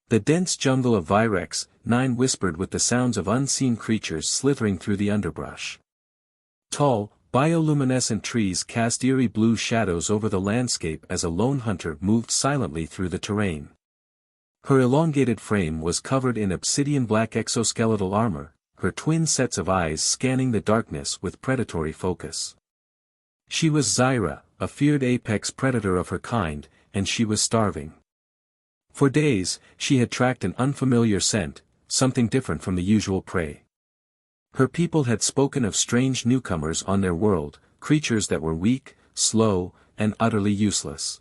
The dense jungle of Virex, 9 whispered with the sounds of unseen creatures slithering through the underbrush. Tall, bioluminescent trees cast eerie blue shadows over the landscape as a lone hunter moved silently through the terrain. Her elongated frame was covered in obsidian-black exoskeletal armor, her twin sets of eyes scanning the darkness with predatory focus. She was Xyra, a feared apex predator of her kind, and she was starving. For days, she had tracked an unfamiliar scent, something different from the usual prey. Her people had spoken of strange newcomers on their world, creatures that were weak, slow, and utterly useless.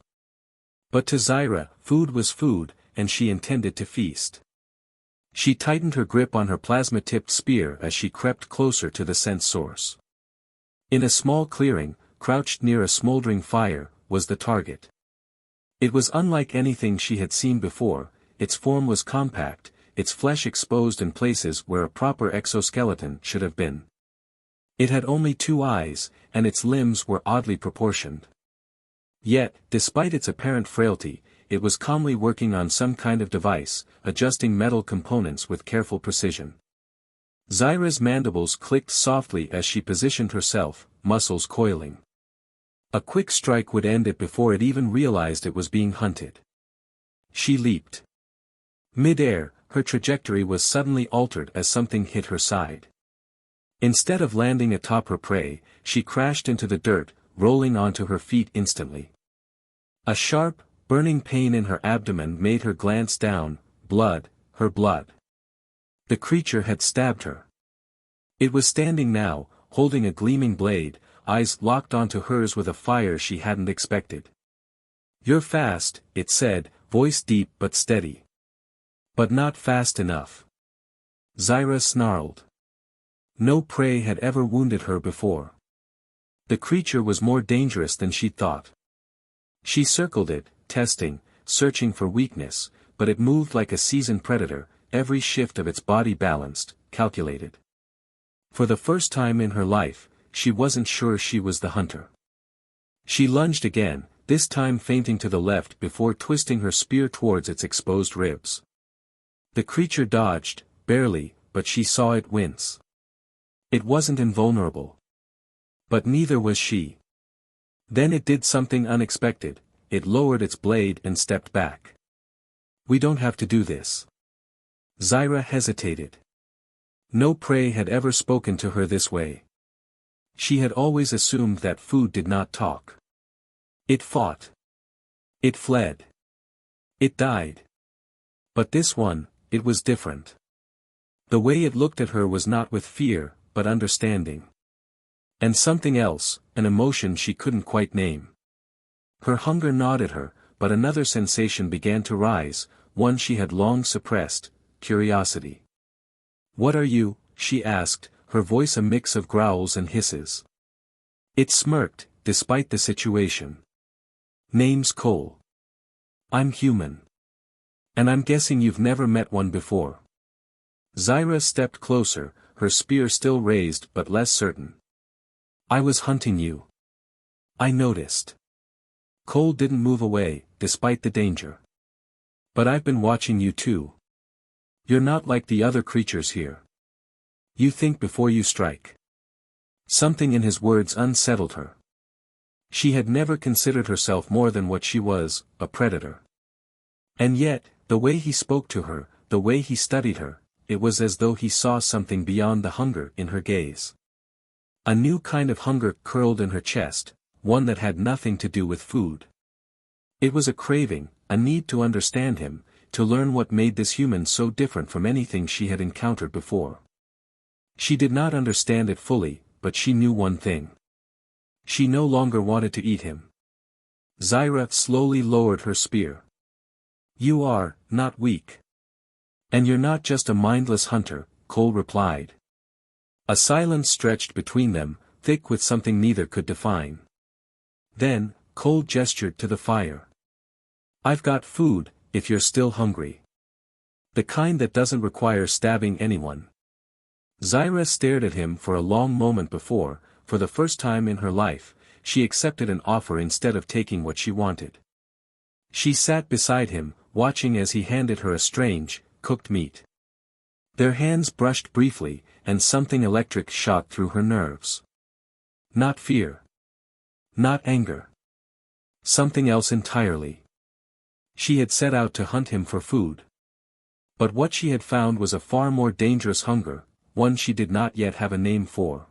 But to Xyra, food was food, and she intended to feast. She tightened her grip on her plasma-tipped spear as she crept closer to the scent source. In a small clearing, crouched near a smoldering fire, was the target. It was unlike anything she had seen before, its form was compact, its flesh exposed in places where a proper exoskeleton should have been. It had only 2 eyes, and its limbs were oddly proportioned. Yet, despite its apparent frailty, it was calmly working on some kind of device, adjusting metal components with careful precision. Xyra's mandibles clicked softly as she positioned herself, muscles coiling. A quick strike would end it before it even realized it was being hunted. She leaped. Mid-air, her trajectory was suddenly altered as something hit her side. Instead of landing atop her prey, she crashed into the dirt, rolling onto her feet instantly. A sharp, burning pain in her abdomen made her glance down. Blood, her blood. The creature had stabbed her. It was standing now, holding a gleaming blade, eyes locked onto hers with a fire she hadn't expected. "You're fast," it said, voice deep but steady. "But not fast enough." Xyra snarled. No prey had ever wounded her before. The creature was more dangerous than she thought. She circled it, testing, searching for weakness, but it moved like a seasoned predator, every shift of its body balanced, calculated. For the first time in her life, she wasn't sure she was the hunter. She lunged again, this time feinting to the left before twisting her spear towards its exposed ribs. The creature dodged, barely, but she saw it wince. It wasn't invulnerable. But neither was she. Then it did something unexpected, it lowered its blade and stepped back. "We don't have to do this." Xyra hesitated. No prey had ever spoken to her this way. She had always assumed that food did not talk. It fought. It fled. It died. But this one, it was different. The way it looked at her was not with fear, but understanding. And something else, an emotion she couldn't quite name. Her hunger gnawed at her, but another sensation began to rise, one she had long suppressed, curiosity. "What are you?" she asked, her voice a mix of growls and hisses. It smirked, despite the situation. "Name's Cole. I'm human. And I'm guessing you've never met one before." Xyra stepped closer, her spear still raised but less certain. "I was hunting you. I noticed." Cole didn't move away, despite the danger. "But I've been watching you too. You're not like the other creatures here. You think before you strike." Something in his words unsettled her. She had never considered herself more than what she was, a predator. And yet, the way he spoke to her, the way he studied her, it was as though he saw something beyond the hunger in her gaze. A new kind of hunger curled in her chest, one that had nothing to do with food. It was a craving, a need to understand him, to learn what made this human so different from anything she had encountered before. She did not understand it fully, but she knew one thing. She no longer wanted to eat him. Xyra slowly lowered her spear. "You are, not weak. And you're not just a mindless hunter," Cole replied. A silence stretched between them, thick with something neither could define. Then, Cole gestured to the fire. "I've got food, if you're still hungry. The kind that doesn't require stabbing anyone." Xyra stared at him for a long moment before, for the first time in her life, she accepted an offer instead of taking what she wanted. She sat beside him, watching as he handed her a strange, cooked meat. Their hands brushed briefly, and something electric shot through her nerves. Not fear. Not anger. Something else entirely. She had set out to hunt him for food. But what she had found was a far more dangerous hunger, one she did not yet have a name for.